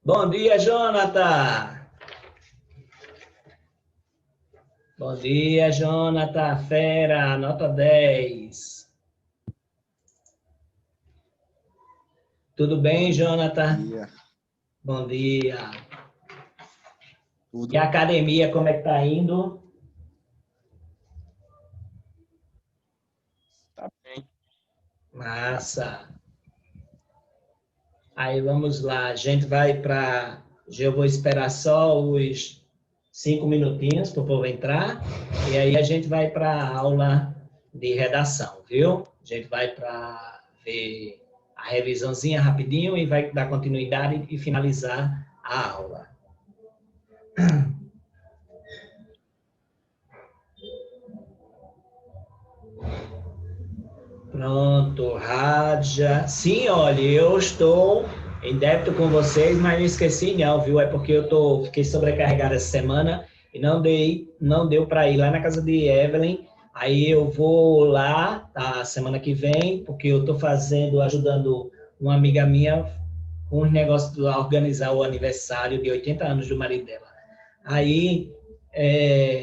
Bom dia, Jonathan. Bom dia, Jonathan. Fera, nota 10. Tudo bem, Jonathan? Dia. Bom dia. Tudo E a academia, como é que tá indo? tá bem. Massa. Aí vamos lá. A gente vai para. Eu vou esperar só os 5 minutinhos para o povo entrar. E aí a gente vai para a aula de redação, viu? A gente vai para ver a revisãozinha rapidinho e vai dar continuidade e finalizar a aula. Pronto, Rádia. Sim, olha, eu estou em débito com vocês, mas não esqueci não, viu? É porque fiquei sobrecarregado essa semana e não deu para ir lá na casa de Evelyn. Aí eu vou lá, tá, semana que vem, porque eu estou ajudando uma amiga minha com um negócio de organizar o aniversário de 80 anos do marido dela. Aí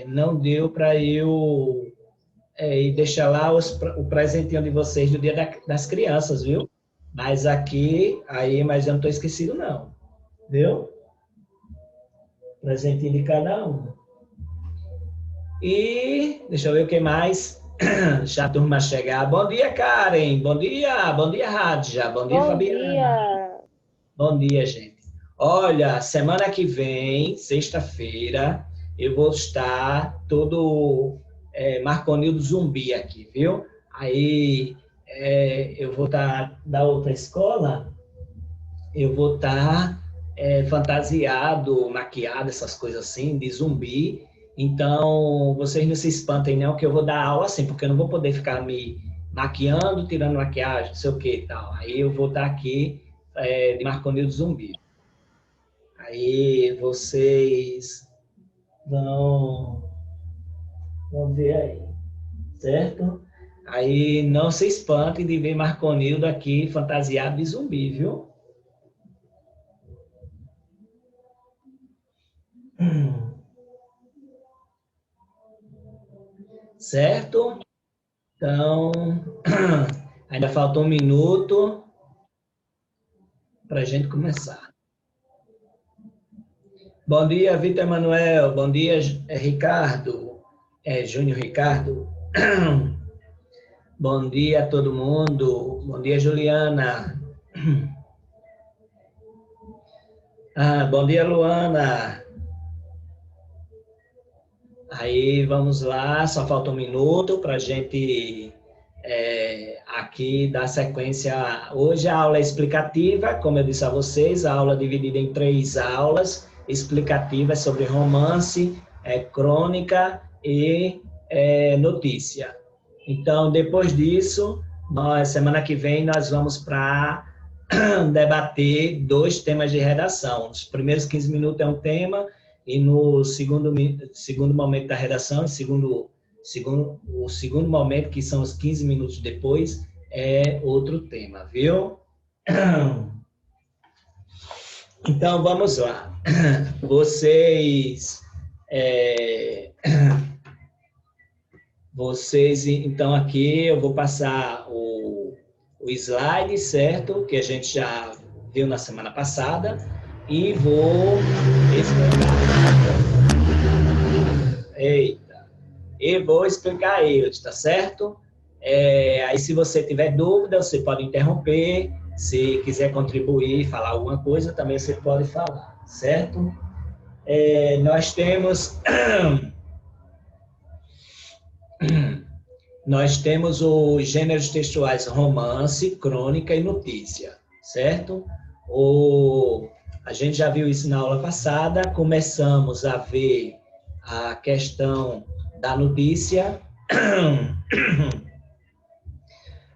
não deu para eu e deixar lá o presentinho de vocês do Dia das Crianças, viu? Mas mas eu não estou esquecido, não. Viu? Presentinho de cada um. E deixa eu ver o que mais. Deixa a turma chegar. Bom dia, Karen. Bom dia, Radja. Bom dia, Bom Fabiana. dia! Bom dia, gente. Olha, semana que vem, sexta-feira, eu vou estar todo Marconil Zumbi aqui, viu? Aí eu vou estar da outra escola, eu vou estar fantasiado, maquiado, essas coisas assim, de zumbi. Então, vocês não se espantem, não, que eu vou dar aula assim, porque eu não vou poder ficar me maquiando, tirando maquiagem, não sei o que e tal. Aí eu vou estar aqui de Marconil Zumbi. Aí vocês vão ver aí, certo? Aí não se espantem de ver Marconildo aqui fantasiado de zumbi, viu? Certo? Então, ainda falta 1 minuto para a gente começar. Bom dia, Vitor Emanuel. Bom dia, Ricardo. Júnior Ricardo. Bom dia a todo mundo. Bom dia, Juliana. Bom dia, Luana. Aí vamos lá, só falta 1 minuto para a gente aqui dar sequência. Hoje a aula é explicativa, como eu disse a vocês, a aula é dividida em 3 aulas explicativas sobre romance, crônica e notícia. Então, depois disso, semana que vem, nós vamos para debater 2 temas de redação. Os primeiros 15 minutos é um tema, e no segundo momento da redação, o segundo momento, que são os 15 minutos depois, é outro tema, viu? Então, vamos lá. Vocês, então, aqui eu vou passar o slide, certo? Que a gente já viu na semana passada. E vou explicar. Eita. E vou explicar eles, tá certo? Aí, se você tiver dúvida, você pode interromper. Se quiser contribuir, falar alguma coisa, também você pode falar, certo? Nós temos os gêneros textuais romance, crônica e notícia, certo? A gente já viu isso na aula passada, começamos a ver a questão da notícia.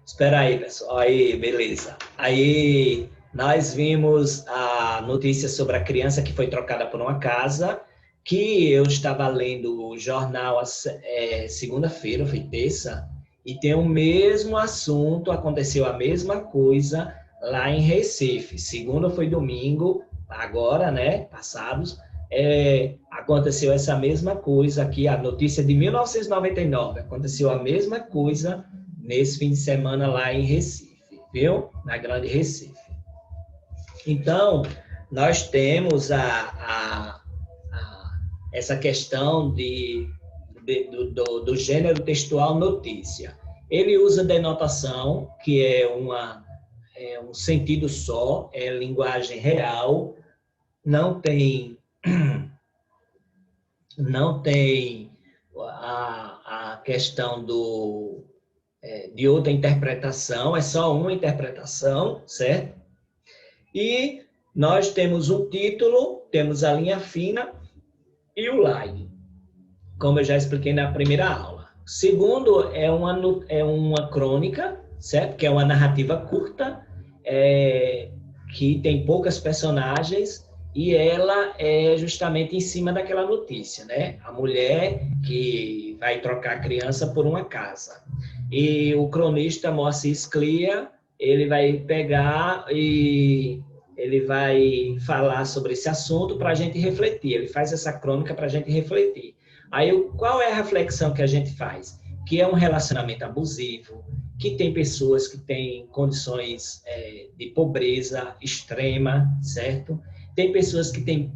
Espera aí, pessoal. Aí, beleza. Aí, nós vimos a notícia sobre a criança que foi trocada por uma casa, que eu estava lendo o jornal segunda-feira, foi terça, e tem o mesmo assunto, aconteceu a mesma coisa lá em Recife. Segunda foi domingo, agora, né, passados, aconteceu essa mesma coisa aqui, a notícia de 1999, aconteceu a mesma coisa nesse fim de semana lá em Recife, viu? Na Grande Recife. Então, nós temos essa questão do gênero textual notícia. Ele usa denotação, que é um sentido só, é linguagem real, não tem a questão de outra interpretação, é só uma interpretação, certo? E nós temos um título, temos a linha fina e o line, como eu já expliquei na primeira aula. Segundo, é uma crônica, certo? Que é uma narrativa curta, que tem poucas personagens, e ela é justamente em cima daquela notícia, né? A mulher que vai trocar a criança por uma casa. E o cronista Moacir Sclia, ele vai pegar e ele vai falar sobre esse assunto para a gente refletir. Ele faz essa crônica para a gente refletir. Aí, qual é a reflexão que a gente faz? Que é um relacionamento abusivo, que tem pessoas que têm condições de pobreza extrema, certo? Tem pessoas que têm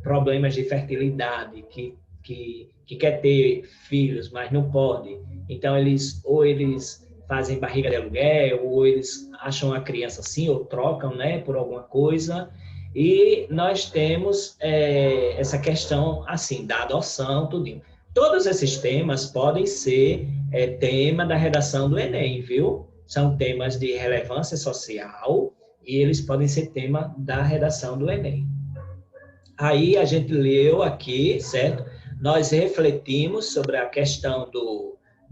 problemas de fertilidade, que quer ter filhos, mas não pode. Então, eles fazem barriga de aluguel, ou eles acham a criança assim, ou trocam, né, por alguma coisa. E nós temos essa questão, assim, da adoção, tudinho. Todos esses temas podem ser tema da redação do Enem, viu? São temas de relevância social e eles podem ser tema da redação do Enem. Aí a gente leu aqui, certo? Nós refletimos sobre a questão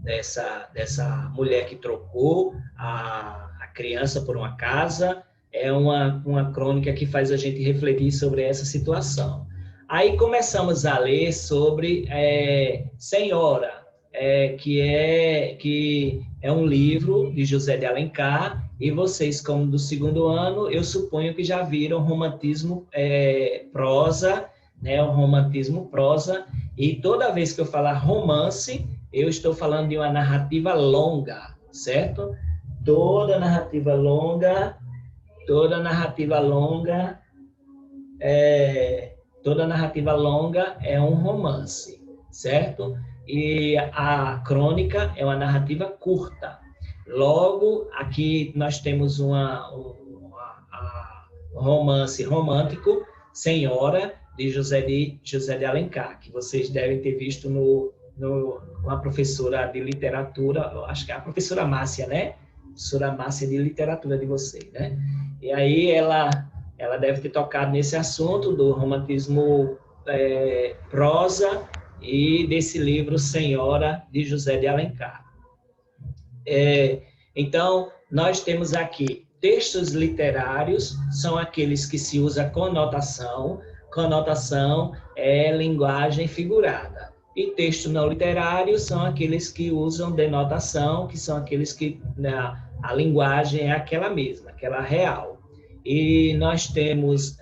dessa mulher que trocou a criança por uma casa. É uma crônica que faz a gente refletir sobre essa situação. Aí começamos a ler sobre Senhora, que é um livro de José de Alencar, e vocês, como do segundo ano, eu suponho que já viram romantismo prosa, né, o romantismo prosa, e toda vez que eu falar romance, eu estou falando de uma narrativa longa, certo? Toda narrativa longa é um romance, certo? E a crônica é uma narrativa curta. Logo, aqui nós temos um romance romântico, Senhora, de José de Alencar, que vocês devem ter visto com a professora de literatura, acho que é a professora Márcia, né? Professora Márcia de literatura de vocês, né? E aí ela deve ter tocado nesse assunto do romantismo prosa e desse livro Senhora, de José de Alencar. Então, nós temos aqui textos literários, são aqueles que se usa conotação. Conotação é linguagem figurada. E texto não literário são aqueles que usam denotação, que são aqueles que a linguagem é aquela mesma, aquela real. E nós temos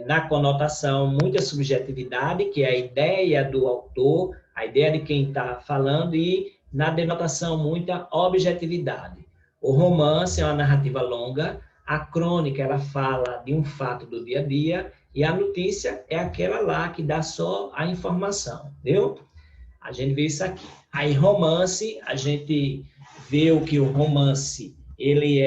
na conotação muita subjetividade, que é a ideia do autor, a ideia de quem está falando, e na denotação muita objetividade. O romance é uma narrativa longa, a crônica ela fala de um fato do dia a dia, e a notícia é aquela lá que dá só a informação, viu? A gente vê isso aqui. Aí, romance, a gente vê que o romance, ele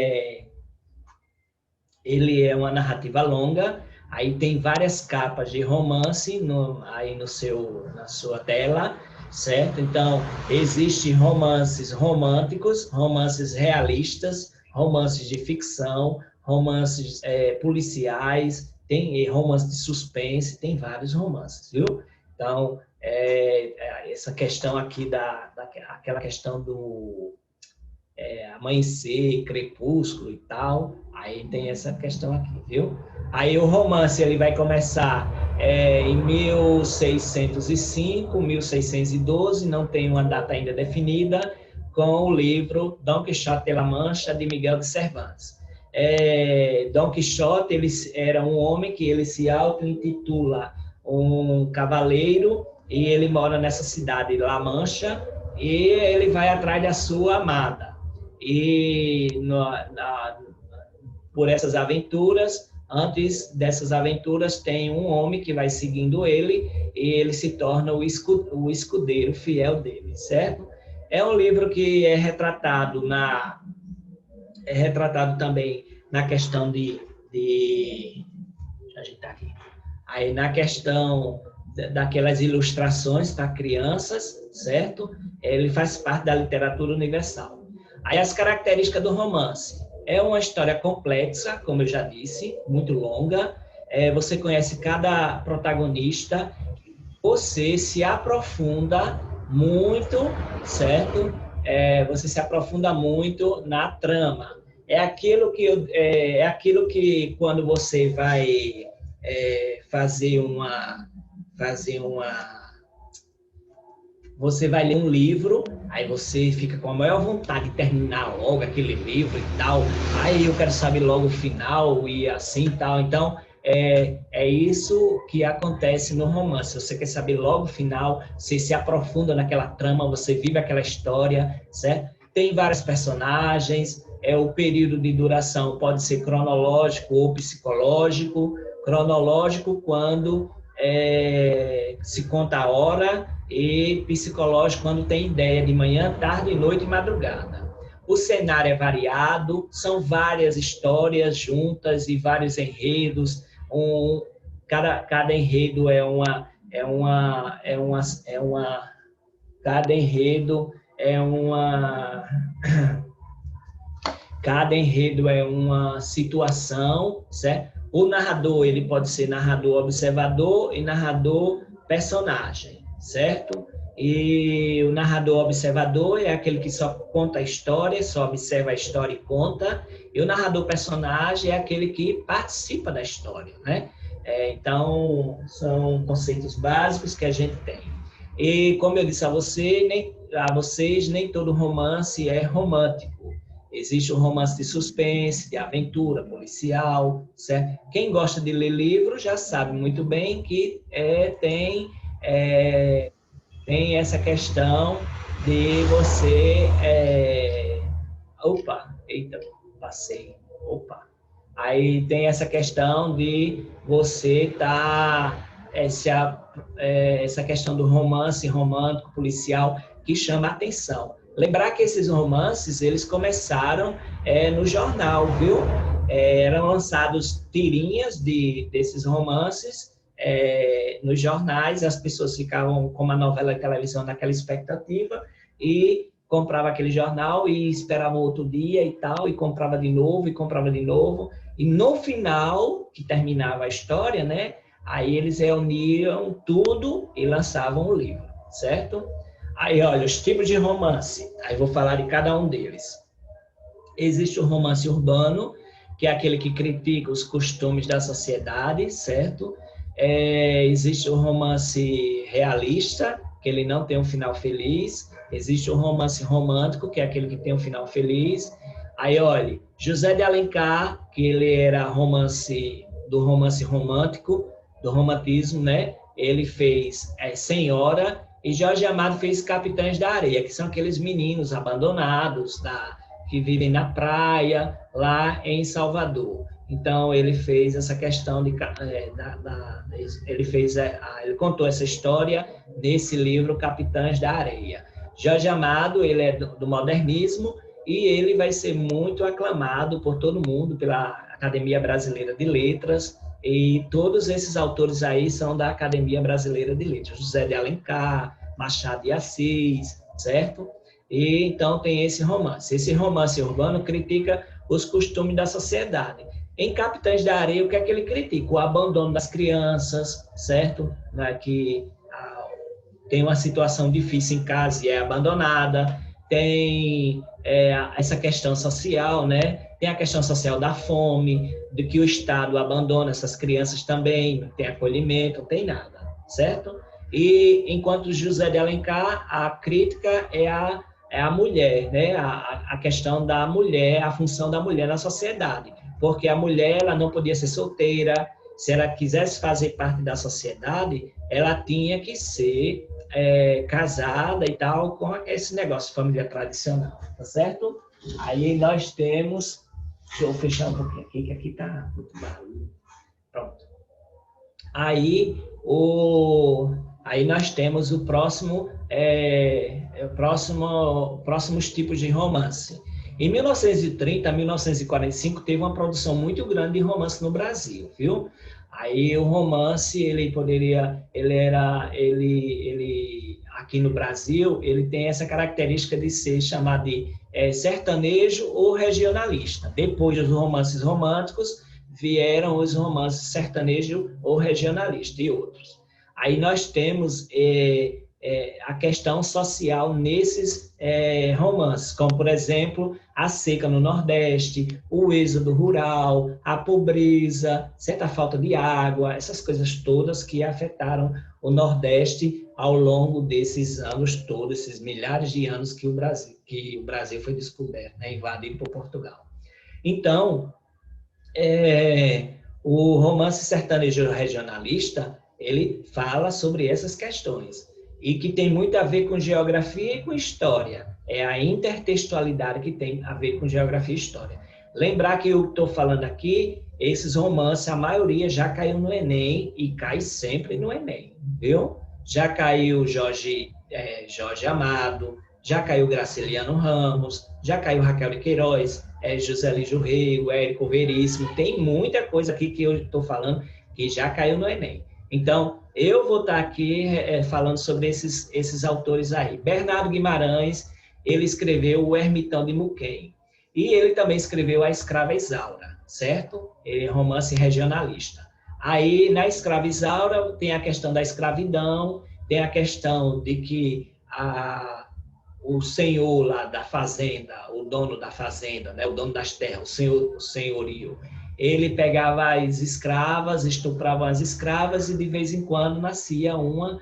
é uma narrativa longa, aí tem várias capas de romance na sua tela, certo? Então, existem romances românticos, romances realistas, romances de ficção, romances policiais, tem romance de suspense, tem vários romances, viu? Então, essa questão aqui aquela questão do amanhecer, crepúsculo e tal, aí tem essa questão aqui, viu? Aí o romance ele vai começar em 1605, 1612, não tem uma data ainda definida, com o livro Dom Quixote de la Mancha, de Miguel de Cervantes. Dom Quixote, ele era um homem que ele se auto-intitula um cavaleiro, e ele mora nessa cidade, La Mancha, e ele vai atrás da sua amada. E por essas aventuras, antes dessas aventuras, tem um homem que vai seguindo ele, e ele se torna o escudeiro fiel dele, certo? É um livro que é retratado também na questão deixa eu ajeitar aqui. Aí, na questão daquelas ilustrações para crianças, certo? Ele faz parte da literatura universal. Aí, as características do romance. É uma história complexa, como eu já disse, muito longa. Você conhece cada protagonista, você se aprofunda muito, certo? Você se aprofunda muito na trama. É aquilo que quando você vai você vai ler um livro, aí você fica com a maior vontade de terminar logo aquele livro e tal, aí eu quero saber logo o final e assim e tal. Então, é isso que acontece no romance. Você quer saber logo o final, você se aprofunda naquela trama, você vive aquela história, certo? Tem vários personagens, o período de duração pode ser cronológico ou psicológico. Cronológico quando se conta a hora, e psicológico quando tem ideia de manhã, tarde, noite e madrugada. O cenário é variado, são várias histórias juntas e vários enredos. Cada enredo cada enredo é uma situação, certo? O narrador, ele pode ser narrador observador e narrador personagem, certo? E o narrador observador é aquele que só conta a história, só observa a história e conta. E o narrador personagem é aquele que participa da história, né? Então, são conceitos básicos que a gente tem. E, como eu disse a vocês, nem todo romance é romântico. Existe um romance de suspense, de aventura, policial, certo? Quem gosta de ler livro já sabe muito bem que tem essa questão de você... Aí tem essa questão de você estar... essa questão do romance romântico, policial, que chama a atenção. Lembrar que esses romances, eles começaram no jornal, viu? Eram lançados tirinhas desses romances nos jornais, as pessoas ficavam com uma novela de televisão naquela expectativa e comprava aquele jornal e esperava outro dia e tal, e comprava de novo, e no final, que terminava a história, né? Aí eles reuniam tudo e lançavam o livro, certo? Aí, olha, os tipos de romance. Aí vou falar de cada um deles. Existe o romance urbano, que é aquele que critica os costumes da sociedade, certo? Existe o romance realista, que ele não tem um final feliz. Existe o romance romântico, que é aquele que tem um final feliz. Aí, olha, José de Alencar, que ele era do romance romântico, do romantismo, né? Ele fez Senhora, e Jorge Amado fez Capitães da Areia, que são aqueles meninos abandonados, que vivem na praia, lá em Salvador. Então, ele fez essa questão ele contou essa história nesse livro, Capitães da Areia. Jorge Amado, ele é do modernismo, e ele vai ser muito aclamado por todo mundo, pela Academia Brasileira de Letras, e todos esses autores aí são da Academia Brasileira de Letras. José de Alencar, Machado de Assis, certo? E então tem esse romance. Esse romance urbano critica os costumes da sociedade. Em Capitães da Areia, o que é que ele critica? O abandono das crianças, certo? Que tem uma situação difícil em casa e é abandonada. Tem essa questão social, né? Tem a questão social da fome, de que o Estado abandona essas crianças também, não tem acolhimento, não tem nada, certo? E enquanto José de Alencar, a crítica é é a mulher, né? A questão da mulher, a função da mulher na sociedade. Porque a mulher, ela não podia ser solteira. Se ela quisesse fazer parte da sociedade, ela tinha que ser casada e tal, com esse negócio de família tradicional, tá certo? Aí nós temos... Deixa eu fechar um pouquinho aqui, que aqui tá muito barulho. Pronto. Aí nós temos o próximo, próximos tipos de romance. Em 1930 a 1945 teve uma produção muito grande de romance no Brasil, viu? Aí o romance, aqui no Brasil, ele tem essa característica de ser chamado de sertanejo ou regionalista. Depois dos romances românticos, vieram os romances sertanejo ou regionalista e outros. Aí nós temos a questão social nesses romances, como, por exemplo, a seca no Nordeste, o êxodo rural, a pobreza, certa falta de água, essas coisas todas que afetaram o Nordeste ao longo desses anos todos, esses milhares de anos que o Brasil foi descoberto, né, invadido por Portugal. Então, o romance sertanejo regionalista, ele fala sobre essas questões, e que tem muito a ver com geografia e com história. É a intertextualidade que tem a ver com geografia e história. Lembrar que eu estou falando aqui, esses romances, a maioria já caiu no Enem, e cai sempre no Enem, viu? Já caiu Jorge Amado, já caiu Graciliano Ramos, já caiu Raquel de Queiroz, José Lígio Rego, Érico Veríssimo, tem muita coisa aqui que eu estou falando que já caiu no Enem. Então, eu vou estar aqui falando sobre esses autores aí. Bernardo Guimarães, ele escreveu O Ermitão de Muquem. E ele também escreveu A Escrava Isaura, certo? Romance regionalista. Aí, na Escrava Isaura, tem a questão da escravidão, tem a questão de que o senhor lá da fazenda, o dono da fazenda, né, o dono das terras, o senhorio, ele pegava as escravas, estuprava as escravas e de vez em quando nascia uma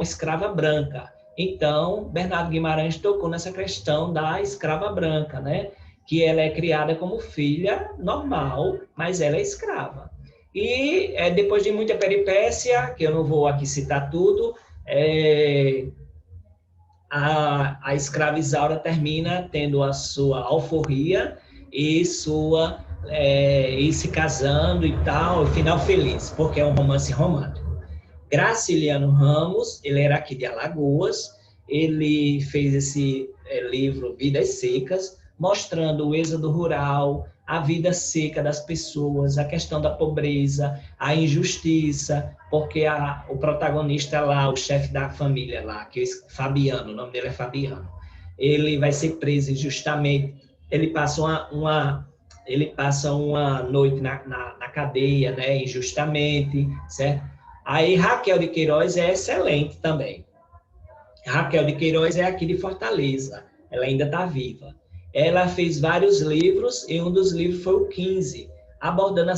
escrava branca. Então, Bernardo Guimarães tocou nessa questão da escrava branca, né, que ela é criada como filha normal, mas ela é escrava. E depois de muita peripécia, que eu não vou aqui citar tudo, a escrava Isaura termina tendo a sua alforria e se casando e tal, final feliz, porque é um romance romântico. Graciliano Ramos, ele era aqui de Alagoas, ele fez esse livro Vidas Secas, mostrando o êxodo rural, a vida seca das pessoas, a questão da pobreza, a injustiça, porque o protagonista lá, o chefe da família lá, que é Fabiano, o nome dele é Fabiano, ele vai ser preso injustamente, ele passa uma noite na cadeia, né, injustamente, certo? Aí Raquel de Queiroz é excelente também. Raquel de Queiroz é aqui de Fortaleza, ela ainda está viva. Ela fez vários livros, e um dos livros foi o 15, abordando a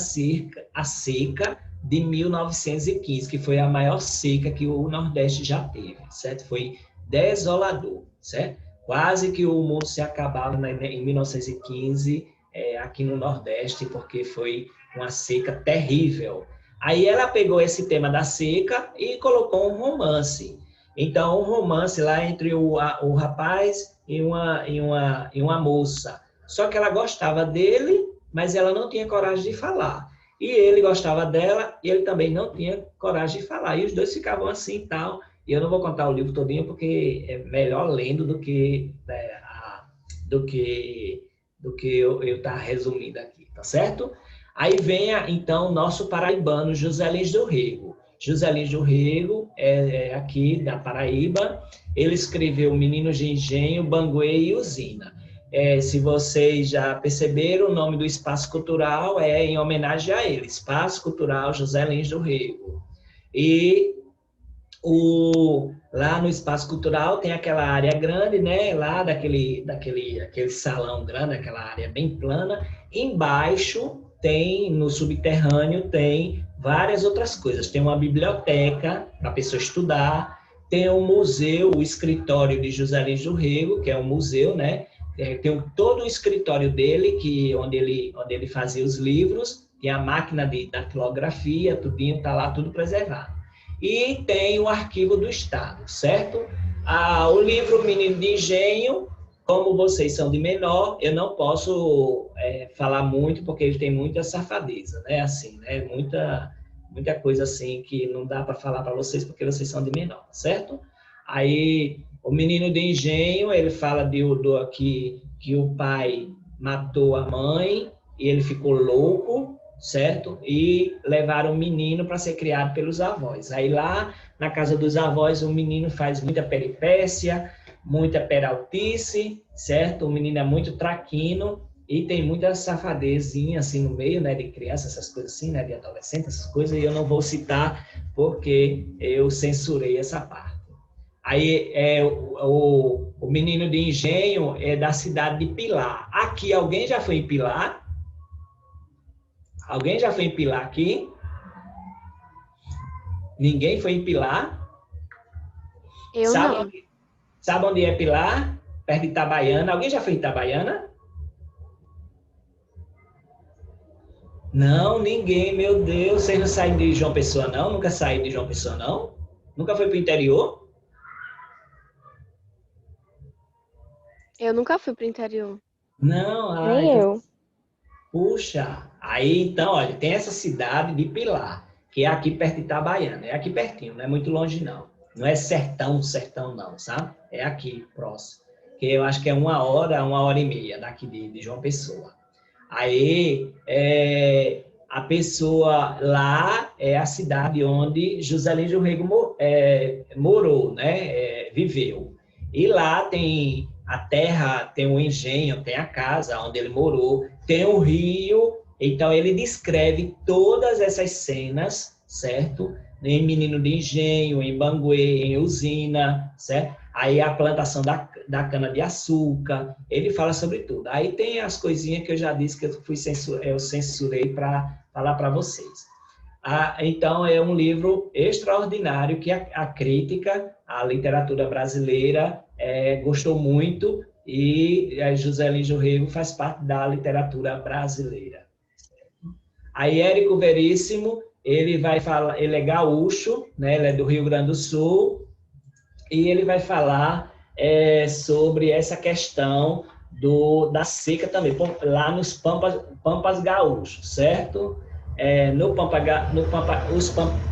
seca de 1915, que foi a maior seca que o Nordeste já teve, certo? Foi desolador, certo? Quase que o mundo se acabava em 1915, aqui no Nordeste, porque foi uma seca terrível. Aí ela pegou esse tema da seca e colocou um romance. Então, um romance lá entre o rapaz e uma moça. Só que ela gostava dele, mas ela não tinha coragem de falar. E ele gostava dela, e ele também não tinha coragem de falar. E os dois ficavam assim e tal. E eu não vou contar o livro todinho, porque é melhor lendo do que eu estar resumindo aqui, tá certo? Aí vem, então, o nosso paraibano José Lins do Rego. José Lins do Rego é aqui da Paraíba. Ele escreveu Meninos de Engenho, Banguê e Usina. Se vocês já perceberam, o nome do Espaço Cultural é em homenagem a ele, Espaço Cultural José Lins do Rego. E lá no Espaço Cultural tem aquela área grande, né? Lá daquele salão grande, aquela área bem plana. Embaixo no subterrâneo tem várias outras coisas. Tem uma biblioteca para a pessoa estudar, tem um museu, o escritório de José Lins do Rego, que é um museu, né? Tem todo o escritório dele, onde ele fazia os livros, tem a máquina de datilografia, tudinho, está lá tudo preservado. E tem o arquivo do Estado, certo? O livro Menino de Engenho, como vocês são de menor, eu não posso falar muito, porque ele tem muita safadeza, né? Assim, né? Muita coisa assim que não dá para falar para vocês, porque vocês são de menor, certo? Aí, o Menino de Engenho, ele fala que o pai matou a mãe e ele ficou louco, certo? E levaram o menino para ser criado pelos avós. Aí lá, na casa dos avós, o menino faz muita peripécia, muita peraltice, certo? O menino é muito traquino e tem muita safadezinha assim no meio, né, de criança, essas coisas assim, né, de adolescente, essas coisas, e eu não vou citar porque eu censurei essa parte. Aí o Menino de Engenho é da cidade de Pilar. Aqui, alguém já foi em Pilar? Alguém já foi em Pilar aqui? Ninguém foi em Pilar? Eu não. Sabe onde é Pilar? Perto de Itabaiana. Alguém já foi em Itabaiana? Não, ninguém, meu Deus. Vocês não saem de João Pessoa, não? Nunca saíram de João Pessoa, não? Nunca foi para o interior? Eu nunca fui pro interior. Não, Nem eu. puxa. Aí, então, olha, tem essa cidade de Pilar, que é aqui perto de Itabaiana. É aqui pertinho, não é muito longe, não. Não é sertão, não, sabe? É aqui, próximo. Que eu acho que é 1 hora e meia daqui de João Pessoa. Aí, a pessoa lá é a cidade onde José Lins do Rego morou, né? Viveu. E lá tem a terra, tem o engenho, tem a casa onde ele morou, tem o rio. Então, ele descreve todas essas cenas, certo? Em Menino de Engenho, em Banguê, em usina, certo? Aí a plantação da cana-de-açúcar, ele fala sobre tudo. Aí tem as coisinhas que eu já disse que eu censurei para falar para vocês. Então, é um livro extraordinário que a crítica, a literatura brasileira gostou muito e José Lins do Rego faz parte da literatura brasileira. Aí, Érico Veríssimo, ele vai falar, ele é gaúcho, né? Ele é do Rio Grande do Sul, e ele vai falar sobre essa questão da seca também, lá nos Pampas Gaúchos, certo?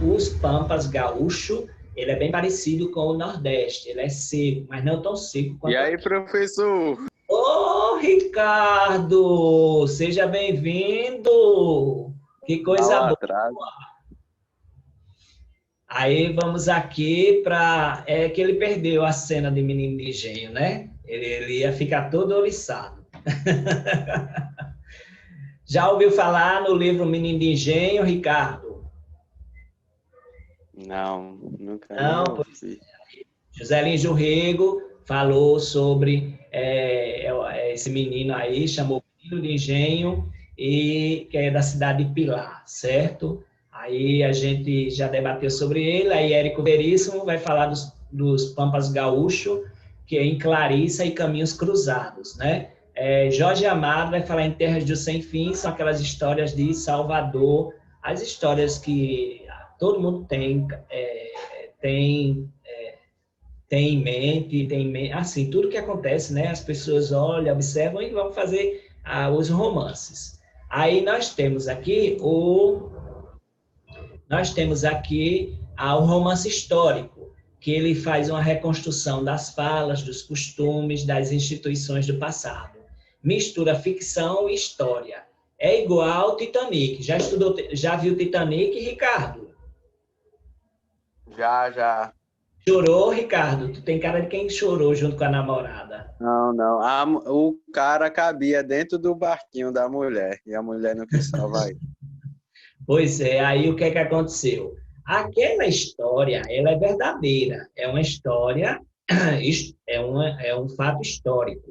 Os Pampas Gaúcho, ele é bem parecido com o Nordeste, ele é seco, mas não tão seco quanto... E aí, professor? Ô, Ricardo! Seja bem-vindo! Que coisa boa! Atrás. Aí vamos aqui para... que ele perdeu a cena de Menino de Engenho, né? Ele ia ficar todo ouriçado. Já ouviu falar no livro Menino de Engenho, Ricardo? Não, nunca. Não, pois é. José Lins do Rego falou sobre esse menino aí, chamou Menino de Engenho, e que é da cidade de Pilar, certo? Aí a gente já debateu sobre ele, aí Érico Veríssimo vai falar dos Pampas Gaúcho, que é em Clarissa e Caminhos Cruzados, né? Jorge Amado vai falar em Terras do Sem Fim, são aquelas histórias de Salvador, as histórias que todo mundo tem em mente, assim, tudo que acontece, né? As pessoas olham, observam e vão fazer os romances. Aí nós temos aqui o romance histórico, que ele faz uma reconstrução das falas, dos costumes, das instituições do passado. Mistura ficção e história. É igual ao Titanic. Já viu Titanic, Ricardo? Já. Chorou, Ricardo? Tu tem cara de quem chorou junto com a namorada. Não. O cara cabia dentro do barquinho da mulher e a mulher não quis salvar ele. Pois é, aí o que aconteceu? Aquela história, ela é verdadeira. É uma história, é um fato histórico.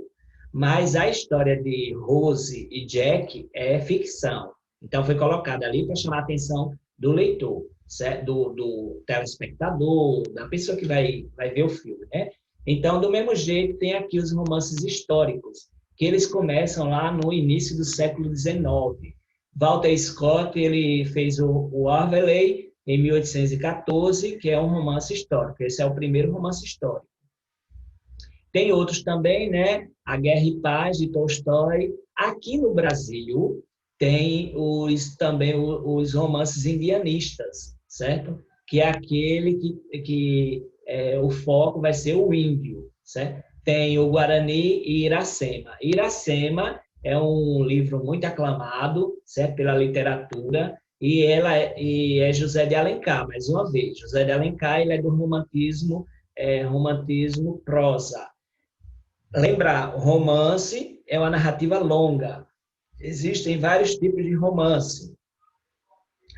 Mas a história de Rose e Jack é ficção. Então, foi colocada ali para chamar a atenção do leitor. certo? Do telespectador, da pessoa que vai ver o filme, né? Então, do mesmo jeito, tem aqui os romances históricos, que eles começam lá no início do século XIX. Walter Scott, ele fez o Waverley em 1814, que é um romance histórico. Esse é o primeiro romance histórico. Tem outros também, né? A Guerra e Paz, de Tolstói. Aqui no Brasil, tem também os romances indianistas, certo? Que é aquele que o foco vai ser o índio, certo? Tem o Guarani e Iracema. Iracema é um livro muito aclamado, certo? Pela literatura, e é José de Alencar, mais uma vez. José de Alencar, ele é do romantismo prosa. Lembrar, romance é uma narrativa longa. Existem vários tipos de romance.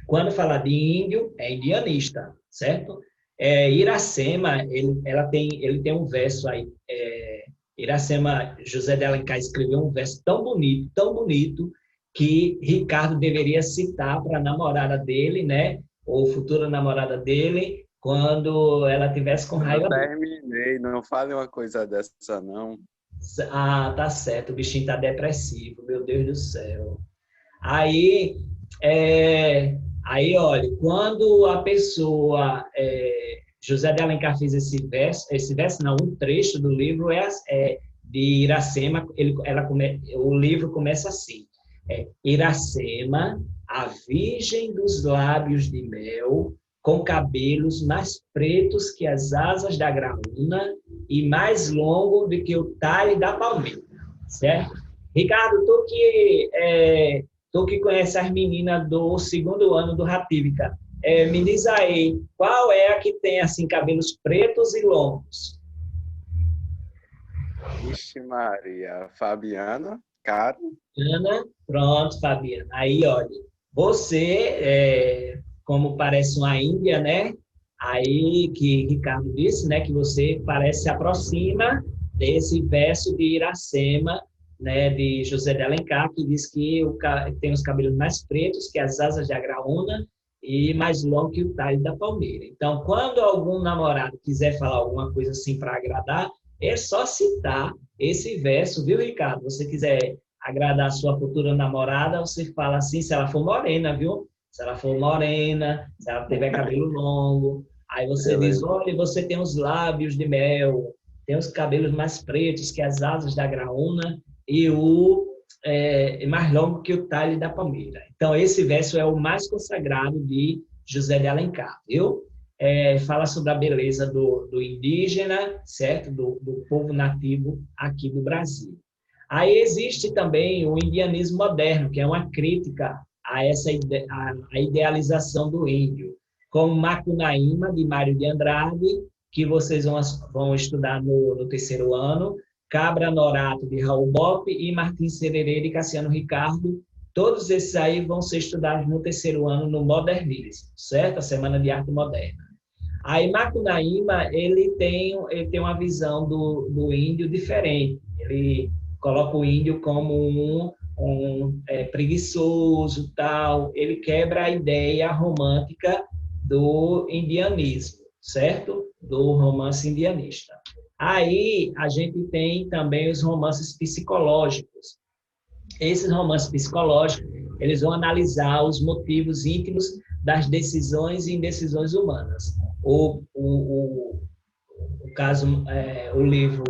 Quando fala de índio, é indianista, certo? Iracema, ele tem um verso aí. Iracema, José de Alencar escreveu um verso tão bonito, que Ricardo deveria citar para a namorada dele, né? Ou futura namorada dele, quando ela tivesse com raiva. Eu terminei, não fale uma coisa dessa, não. Ah, tá certo, o bichinho tá depressivo, meu Deus do céu. Aí, olha, quando a pessoa, José de Alencar fez esse verso não, um trecho do livro de Iracema, o livro começa assim, Iracema, a virgem dos lábios de mel, com cabelos mais pretos que as asas da graúna e mais longo do que o talhe da palmeira, certo? Ricardo, tu que conhece as meninas do segundo ano do Ratívica, me diz aí, qual é a que tem, assim, cabelos pretos e longos? Ixi Maria, Fabiana, cara. Ana, pronto, Fabiana. Aí, olha, você, como parece uma índia, né? Aí que Ricardo disse, né? Que você se aproxima desse verso de Iracema, né? De José de Alencar, que diz que tem os cabelos mais pretos que as asas da graúna e mais longo que o talho da palmeira. Então, quando algum namorado quiser falar alguma coisa assim para agradar, é só citar esse verso, viu, Ricardo? Se você quiser agradar a sua futura namorada, você fala assim, se ela for morena, viu? Se ela for morena, se ela tiver cabelo longo, aí você diz, olha, você tem os lábios de mel, tem os cabelos mais pretos que as asas da graúna e mais longo que o talhe da palmeira. Então, esse verso é o mais consagrado de José de Alencar, viu? Fala sobre a beleza do indígena, certo? Do povo nativo aqui do Brasil. Aí existe também o indianismo moderno, que é uma crítica a essa a idealização do índio, como Macunaíma, de Mário de Andrade, que vocês vão estudar no terceiro ano, Cabra Norato, de Raul Bopp, e Martins Sererê, de Cassiano Ricardo. Todos esses aí vão ser estudados no terceiro ano no modernismo, certo? A Semana de Arte Moderna. Aí Macunaíma, ele tem uma visão do índio diferente. Ele coloca o índio como preguiçoso, tal. Ele quebra a ideia romântica do indianismo, certo? Do romance indianista. Aí a gente tem também os romances psicológicos. Esses romances psicológicos, eles vão analisar os motivos íntimos das decisões e indecisões humanas. O livro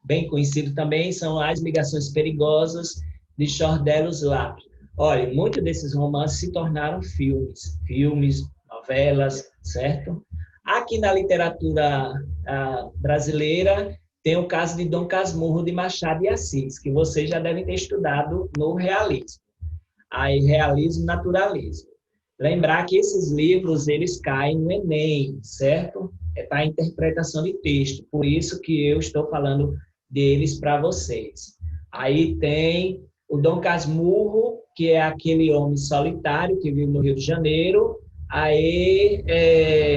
bem conhecido também são As Ligações Perigosas, de Chordelos Lap. Olha, muitos desses romances se tornaram filmes, novelas, certo? Aqui na literatura brasileira, tem o caso de Dom Casmurro de Machado de Assis, que vocês já devem ter estudado no realismo. Aí, realismo, naturalismo. Lembrar que esses livros, eles caem no Enem, certo? Para a interpretação de texto, por isso que eu estou falando deles para vocês. Aí tem o Dom Casmurro, que é aquele homem solitário que vive no Rio de Janeiro. Aí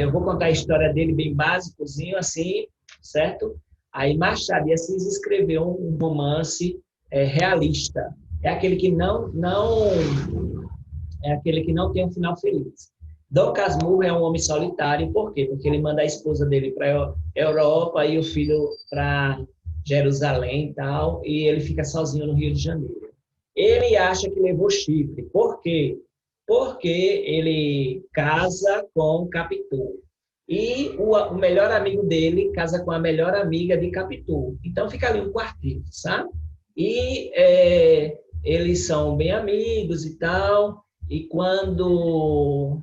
eu vou contar a história dele bem básicozinho, assim, certo? Aí Machado de Assis escreveu um romance realista. É aquele que não tem um final feliz. Dom Casmurro é um homem solitário, por quê? Porque ele manda a esposa dele para a Europa e o filho para Jerusalém e tal, e ele fica sozinho no Rio de Janeiro. Ele acha que levou chifre. Por quê? Porque ele casa com Capitu. E o melhor amigo dele casa com a melhor amiga de Capitu. Então fica ali um quarteto, sabe? E eles são bem amigos e tal. E quando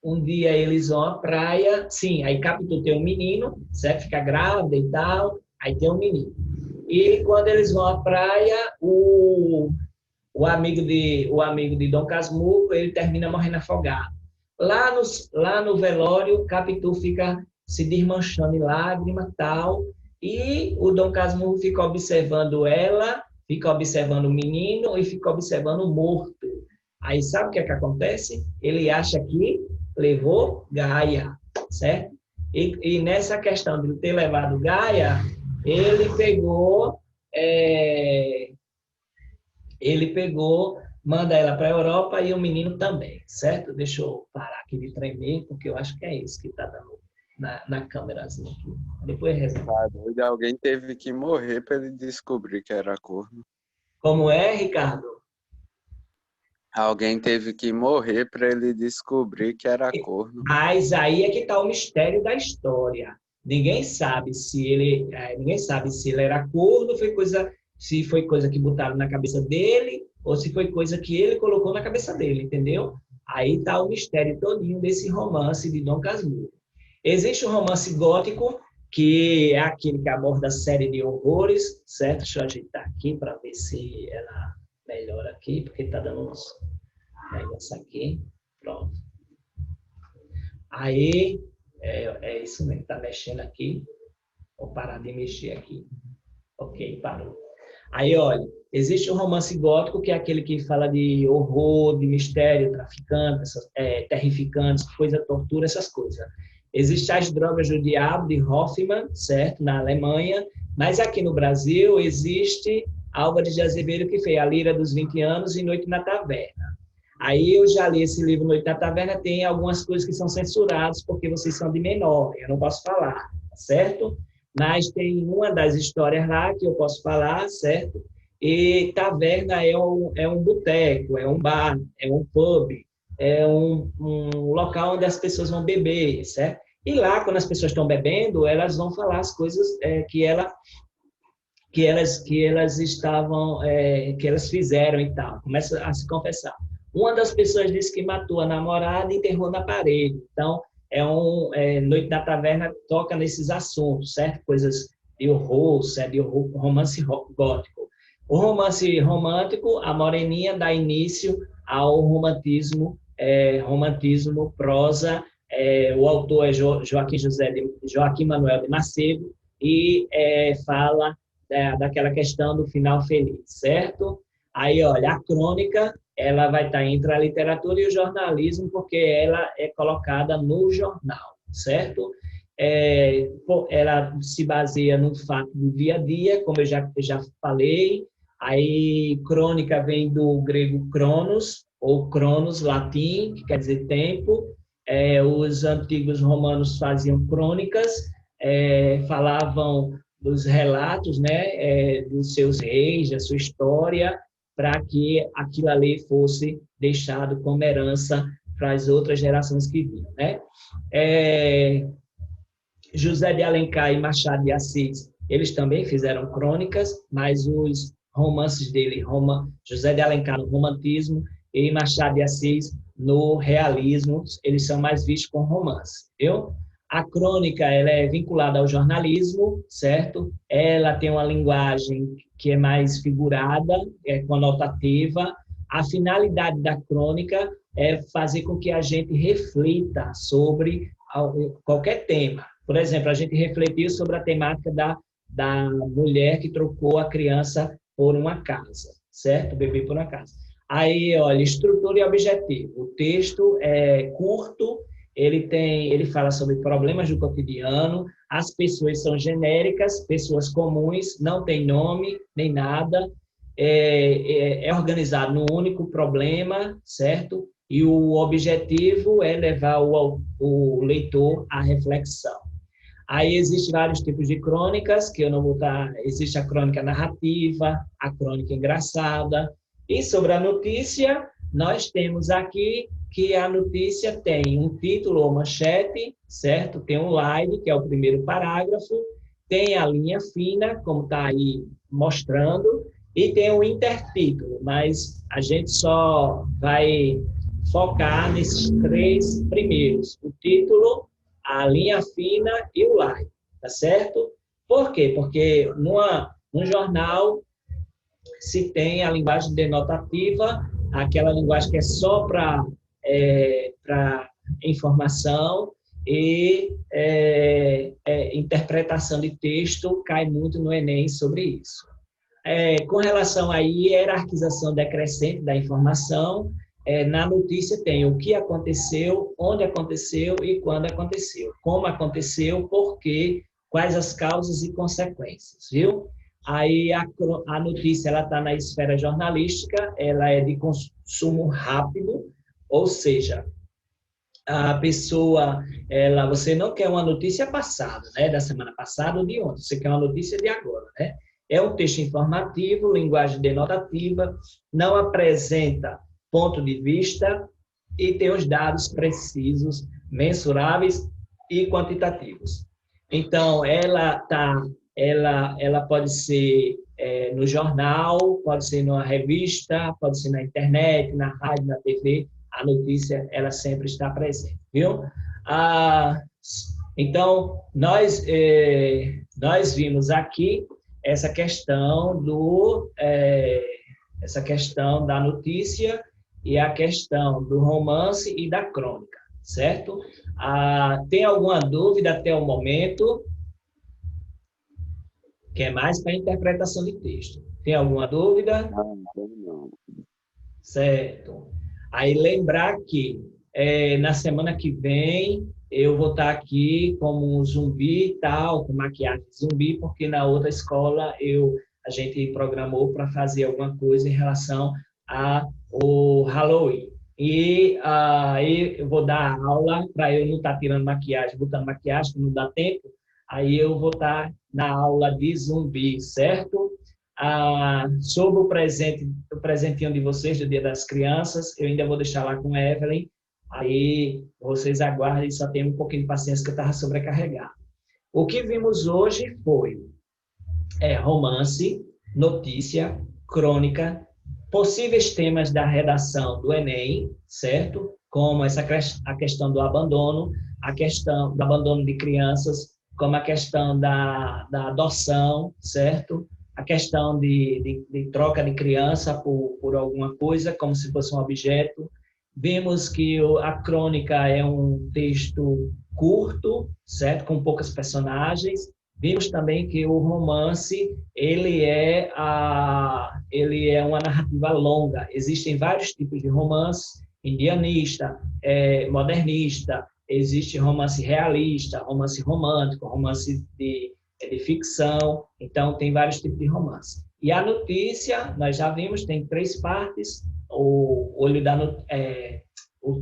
um dia eles vão à praia, sim, aí Capitu tem um menino, certo? Fica grávida e tal, aí tem um menino. E quando eles vão à praia, o amigo de Dom Casmurro, ele termina morrendo afogado. Lá no velório, Capitu fica se desmanchando em lágrimas tal, e o Dom Casmurro fica observando ela, fica observando o menino e fica observando o morto. Aí sabe o que é que acontece? Ele acha que levou Gaia, certo? E nessa questão de ter levado Gaia, ele pegou, manda ela para a Europa e o menino também, certo? Deixa eu parar aqui de tremer, porque eu acho que é isso que está dando na câmerazinha aqui. Depois resolve. Alguém teve que morrer para ele descobrir que era corno. Como é, Ricardo? Alguém teve que morrer para ele descobrir que era corno. Mas aí é que está o mistério da história. Ninguém sabe se ele era corno, se foi coisa que botaram na cabeça dele, ou se foi coisa que ele colocou na cabeça dele, entendeu? Aí está o mistério todinho desse romance de Dom Casmurro. Existe o romance gótico, que é aquele que aborda a série de horrores, certo? Deixa eu ajeitar aqui para ver se ela melhora aqui, porque está dando uns negócios aqui. Pronto. Aí, é isso mesmo, está mexendo aqui. Vou parar de mexer aqui. Ok, parou. Aí, olha, existe o romance gótico, que é aquele que fala de horror, de mistério, traficante, terrificantes, coisa, tortura, essas coisas. Existem as drogas do diabo, de Hoffmann, certo? Na Alemanha. Mas aqui no Brasil existe Álvares de Azevedo, que fez A Lira dos 20 Anos e Noite na Taverna. Aí eu já li esse livro, Noite na Taverna, tem algumas coisas que são censuradas, porque vocês são de menor, eu não posso falar, certo? Mas tem uma das histórias lá que eu posso falar, certo? E taverna é um boteco, é um bar, é um pub, é um local onde as pessoas vão beber, certo? E lá, quando as pessoas estão bebendo, elas vão falar as coisas que elas estavam, que elas fizeram e tal. Começa a se confessar. Uma das pessoas disse que matou a namorada e enterrou na parede. Então, Noite da Taverna toca nesses assuntos, certo? Coisas de horror, certo? De horror, romance gótico. O romance romântico, a Moreninha dá início ao romantismo prosa. O autor é Joaquim Manuel de Macedo e fala daquela questão do final feliz, certo? Aí, olha, a crônica, ela vai estar entre a literatura e o jornalismo, porque ela é colocada no jornal, certo? Ela se baseia no fato do dia a dia, como eu já falei. Aí, crônica vem do grego cronos, ou cronos, latim, que quer dizer tempo. Os antigos romanos faziam crônicas, falavam dos relatos, né, dos seus reis, da sua história, para que aquilo ali fosse deixado como herança para as outras gerações que vinham, né? José de Alencar e Machado de Assis, eles também fizeram crônicas, mas os romances dele, José de Alencar no romantismo e Machado de Assis no realismo, eles são mais vistos com romance, viu? A crônica, ela é vinculada ao jornalismo, certo? Ela tem uma linguagem que é mais figurada, conotativa. A finalidade da crônica é fazer com que a gente reflita sobre qualquer tema. Por exemplo, a gente refletiu sobre a temática da mulher que trocou a criança por uma casa, certo? O bebê por uma casa. Aí, olha, estrutura e objetivo. O texto é curto, ele fala sobre problemas do cotidiano, as pessoas são genéricas, pessoas comuns, não tem nome nem nada, é organizado num único problema, certo? e o objetivo é levar o leitor à reflexão. Aí existem vários tipos de crônicas, que eu não vou estar... Existe a crônica narrativa, a crônica engraçada, e sobre a notícia, nós temos aqui que a notícia tem um título ou manchete, certo? Tem um slide, que é o primeiro parágrafo, tem a linha fina, como está aí mostrando, e tem o intertítulo, mas a gente só vai focar nesses 3 primeiros: o título, a linha fina e o slide, tá certo? Por quê? Porque num jornal se tem a linguagem denotativa, aquela linguagem que é só para informação, e interpretação de texto cai muito no Enem sobre isso. Com relação à hierarquização decrescente da informação, na notícia tem o que aconteceu, onde aconteceu e quando aconteceu, como aconteceu, por quê, quais as causas e consequências, viu? Aí a notícia ela está na esfera jornalística, ela é de consumo rápido, ou seja, a pessoa, você não quer uma notícia passada, né, da semana passada ou de ontem, você quer uma notícia de agora, né? É um texto informativo, linguagem denotativa, não apresenta ponto de vista e tem os dados precisos, mensuráveis e quantitativos. Então, ela pode ser no jornal, pode ser numa revista, pode ser na internet, na rádio, na TV. A notícia, ela sempre está presente, viu? Então, nós vimos aqui essa questão da notícia e a questão do romance e da crônica, certo? Tem alguma dúvida até o momento? Que é mais para interpretação de texto. Tem alguma dúvida? Não. Certo. Aí lembrar que na semana que vem eu vou estar aqui como um zumbi e tal, com maquiagem zumbi, porque na outra escola a gente programou para fazer alguma coisa em relação ao Halloween. E aí eu vou dar aula para eu não estar tirando maquiagem, botando maquiagem, que não dá tempo. Aí eu vou estar na aula de zumbi, certo? Sobre o presentinho de vocês, do Dia das Crianças, eu ainda vou deixar lá com a Evelyn. Aí vocês aguardem, só tenham um pouquinho de paciência que eu estava sobrecarregado. O que vimos hoje foi romance, notícia, crônica, possíveis temas da redação do Enem, certo? Como a questão do abandono, a questão do abandono de crianças, como a questão da adoção, certo? A questão de troca de criança por alguma coisa, como se fosse um objeto. Vimos que a crônica é um texto curto, certo? Com poucas personagens. Vimos também que o romance ele é uma narrativa longa. Existem vários tipos de romance: indianista, modernista, existe romance realista, romance romântico, romance de ficção. Então, tem vários tipos de romance. E a notícia, nós já vimos, tem 3 partes: o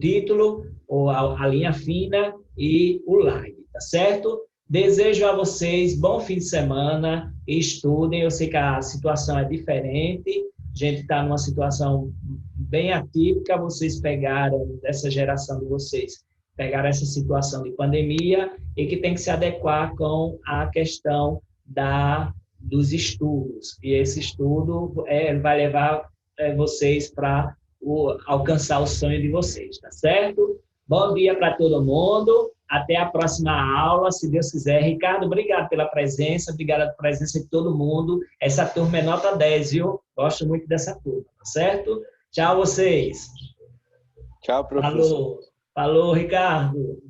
título, a linha fina e o slide, tá certo? Desejo a vocês bom fim de semana, estudem. Eu sei que a situação é diferente, a gente está numa situação bem atípica. Vocês pegaram, essa geração de vocês, pegaram essa situação de pandemia e que tem que se adequar com a questão dos estudos. E esse estudo vai levar vocês para alcançar o sonho de vocês, tá certo? Bom dia para todo mundo. Até a próxima aula, se Deus quiser. Ricardo, obrigado pela presença, obrigado pela presença de todo mundo. Essa turma é nota 10, viu? Gosto muito dessa turma, tá certo? Tchau, vocês. Tchau, professor. Falou, Ricardo.